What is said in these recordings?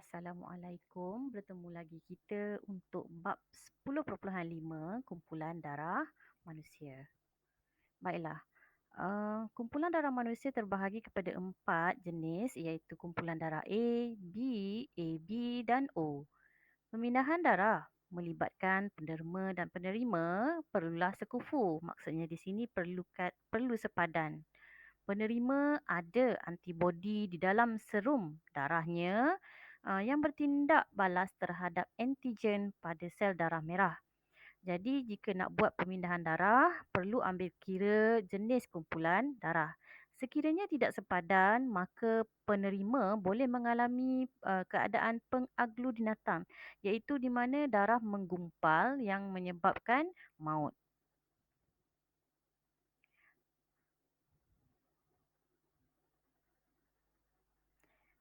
Assalamualaikum. Bertemu lagi kita untuk bab 10.5 kumpulan darah manusia. Baiklah. Kumpulan darah manusia terbahagi kepada 4 jenis iaitu kumpulan darah A, B, AB dan O. Pemindahan darah melibatkan penderma dan penerima perlulah sekufu. Maksudnya di sini perlu sepadan. Penerima ada antibodi di dalam serum darahnya yang bertindak balas terhadap antigen pada sel darah merah. Jadi jika nak buat pemindahan darah, perlu ambil kira jenis kumpulan darah. Sekiranya tidak sepadan, maka penerima boleh mengalami keadaan pengagludinatan, iaitu di mana darah menggumpal yang menyebabkan maut.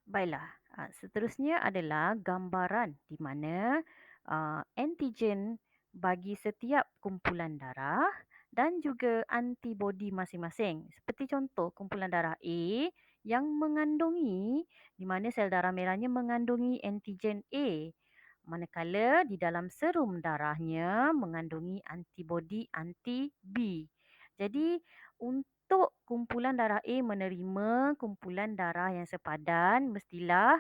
Baiklah, seterusnya adalah gambaran di mana antigen bagi setiap kumpulan darah dan juga antibodi masing-masing. Seperti contoh kumpulan darah A yang mengandungi di mana sel darah merahnya mengandungi antigen A. Manakala di dalam serum darahnya mengandungi antibodi anti B. Jadi untuk kumpulan darah A menerima kumpulan darah yang sepadan, mestilah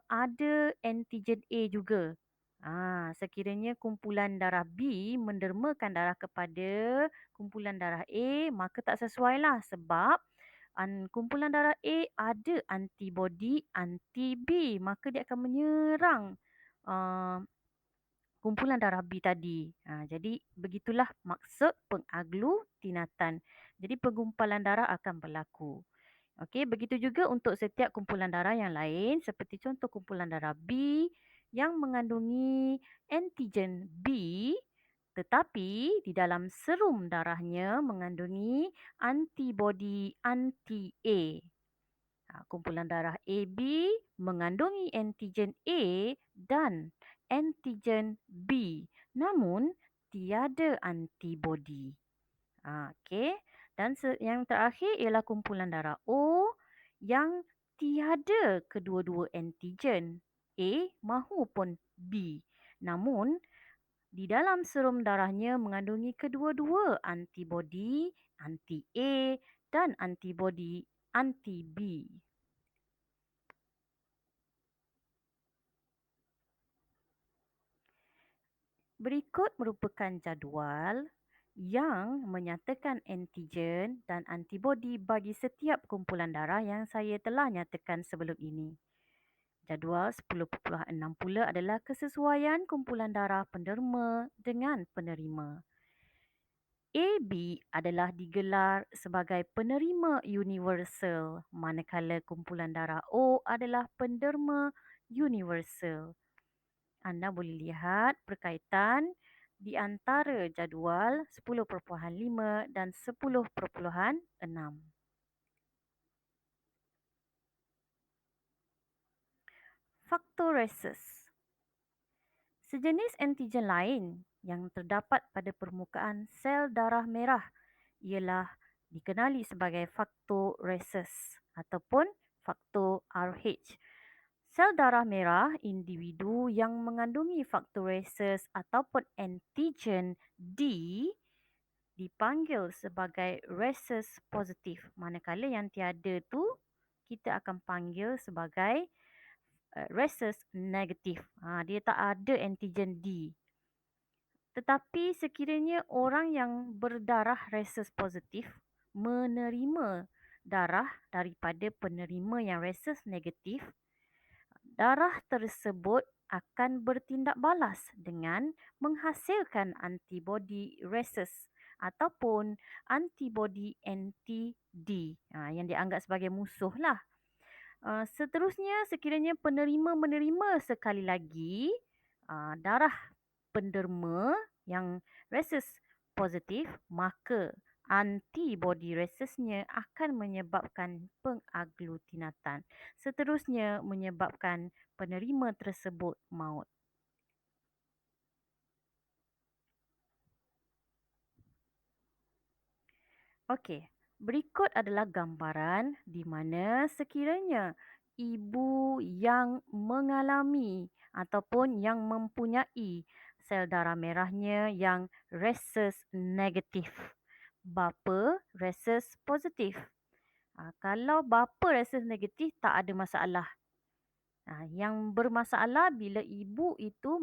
ada antigen A juga. Sekiranya kumpulan darah B mendermakan darah kepada kumpulan darah A, maka tak sesuailah sebab kumpulan darah A ada antibodi anti B, maka dia akan menyerang uh, kumpulan darah B tadi. Jadi begitulah maksud pengaglutinatan. Jadi penggumpalan darah akan berlaku. Okey, begitu juga untuk setiap kumpulan darah yang lain seperti contoh kumpulan darah B yang mengandungi antigen B tetapi di dalam serum darahnya mengandungi antibodi anti A. Kumpulan darah AB mengandungi antigen A dan antigen B, namun tiada antibodi. Okey. Dan yang terakhir ialah kumpulan darah O yang tiada kedua-dua antigen A mahupun B. Namun di dalam serum darahnya mengandungi kedua-dua antibodi anti A dan antibodi anti B. Berikut merupakan jadual yang menyatakan antigen dan antibodi bagi setiap kumpulan darah yang saya telah nyatakan sebelum ini. Jadual 10.6 pula adalah kesesuaian kumpulan darah penderma dengan penerima. AB adalah digelar sebagai penerima universal, manakala kumpulan darah O adalah penderma universal. Anda boleh lihat perkaitan di antara jadual 10.5 dan 10.6. Faktor rhesus. Sejenis antigen lain yang terdapat pada permukaan sel darah merah ialah dikenali sebagai faktor rhesus ataupun faktor Rh. Sel darah merah individu yang mengandungi faktor rhesus ataupun antigen D dipanggil sebagai rhesus positif. Manakala yang tiada tu kita akan panggil sebagai rhesus negatif. Dia tak ada antigen D. Tetapi sekiranya orang yang berdarah rhesus positif menerima darah daripada penerima yang rhesus negatif, darah tersebut akan bertindak balas dengan menghasilkan antibodi rhesus ataupun antibodi anti-D yang dianggap sebagai musuh lah. Seterusnya, sekiranya penerima menerima sekali lagi darah penderma yang rhesus positif, maka antibodi rhesusnya akan menyebabkan pengaglutinatan. Seterusnya menyebabkan penerima tersebut maut. Okey, berikut adalah gambaran di mana sekiranya ibu yang mengalami ataupun yang mempunyai sel darah merahnya yang rhesus negatif. Bapa rhesus positif. Kalau bapa rhesus negatif tak ada masalah. Yang bermasalah bila ibu itu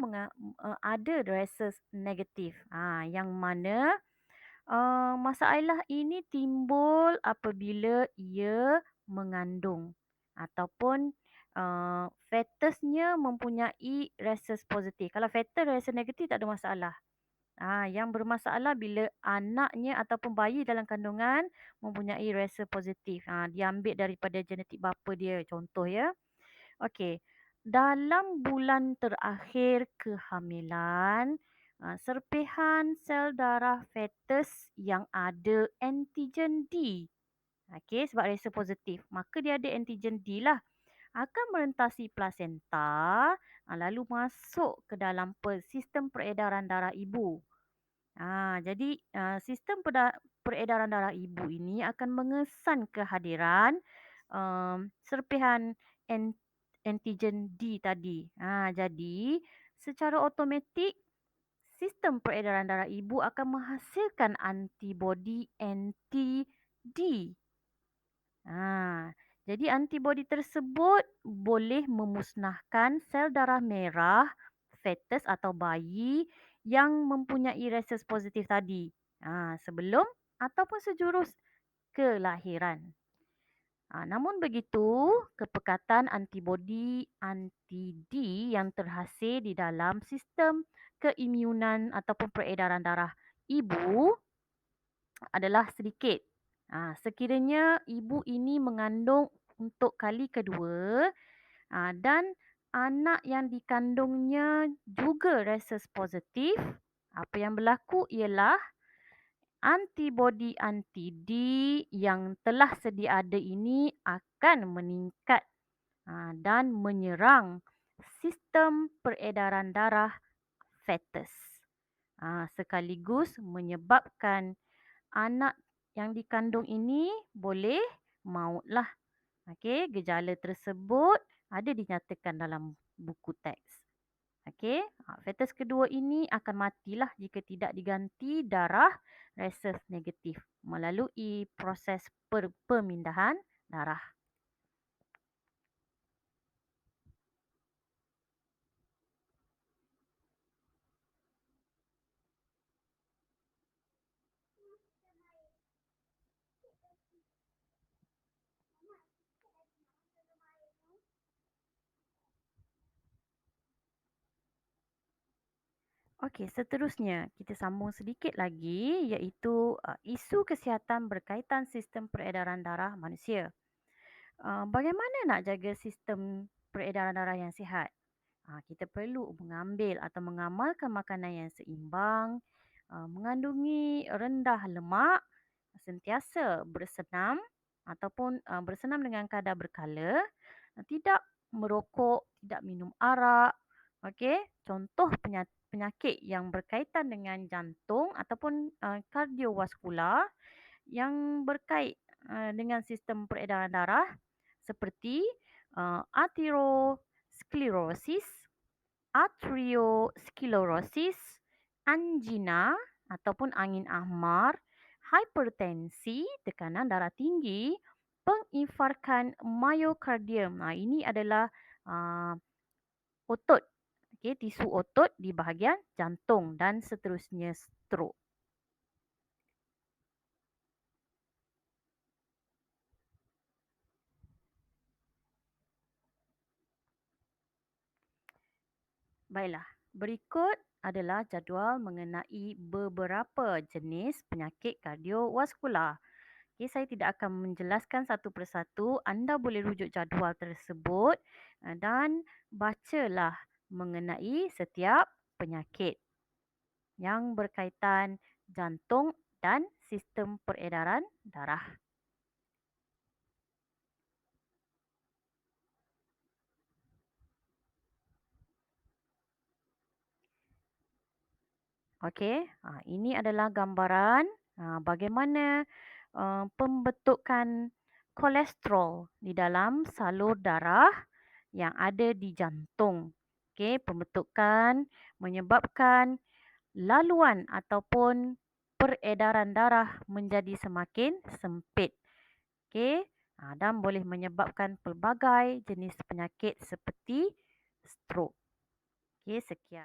ada rhesus negatif. Yang mana masalah ini timbul apabila ia mengandung ataupun fetusnya mempunyai rhesus positif. Kalau fetus rhesus negatif tak ada masalah. Yang bermasalah bila anaknya ataupun bayi dalam kandungan mempunyai rhesus positif. Diambil daripada genetik bapa dia, contoh ya. Okey. Dalam bulan terakhir kehamilan, serpihan sel darah fetus yang ada antigen D. Okey, sebab rasa positif. Maka dia ada antigen D lah. Akan merentasi plasenta, lalu masuk ke dalam sistem peredaran darah ibu. Jadi sistem peredaran darah ibu ini akan mengesan kehadiran serpihan antigen D tadi. Jadi secara automatik sistem peredaran darah ibu akan menghasilkan antibodi anti-D. Jadi antibodi tersebut boleh memusnahkan sel darah merah fetus atau bayi yang mempunyai rhesus positif tadi. Sebelum ataupun sejurus kelahiran. Namun begitu, kepekatan antibodi anti-D yang terhasil di dalam sistem keimunan ataupun peredaran darah ibu adalah sedikit. Sekiranya ibu ini mengandung untuk kali kedua dan anak yang dikandungnya juga rhesus positif, apa yang berlaku ialah antibodi anti-D yang telah sedia ada ini akan meningkat dan menyerang sistem peredaran darah fetus. Sekaligus menyebabkan anak yang dikandung ini boleh mautlah. Okey, gejala tersebut ada dinyatakan dalam buku teks. Okey, fetus kedua ini akan matilah jika tidak diganti darah rhesus negatif melalui proses pemindahan darah. Okey, seterusnya kita sambung sedikit lagi iaitu isu kesihatan berkaitan sistem peredaran darah manusia. Bagaimana nak jaga sistem peredaran darah yang sihat? Kita perlu mengambil atau mengamalkan makanan yang seimbang, mengandungi rendah lemak, sentiasa bersenam ataupun bersenam dengan kadar berkala, tidak merokok, tidak minum arak. Okey, contoh penyakit yang berkaitan dengan jantung ataupun kardiovaskular yang berkait dengan sistem peredaran darah seperti arteriosklerosis, arteriosklerosis, angina ataupun angin ahmar, hipertensi, tekanan darah tinggi, penginfarkan miokardium. Ini adalah uh, otot, tisu otot di bahagian jantung dan seterusnya stroke. Baiklah, berikut adalah jadual mengenai beberapa jenis penyakit kardiovaskular. Saya tidak akan menjelaskan satu persatu. Anda boleh rujuk jadual tersebut dan bacalah mengenai setiap penyakit yang berkaitan jantung dan sistem peredaran darah. Okey, ini adalah gambaran bagaimana pembentukan kolesterol di dalam salur darah yang ada di jantung. Okey, pembentukan menyebabkan laluan ataupun peredaran darah menjadi semakin sempit. Okey, dan boleh menyebabkan pelbagai jenis penyakit seperti strok. Okey, sekian.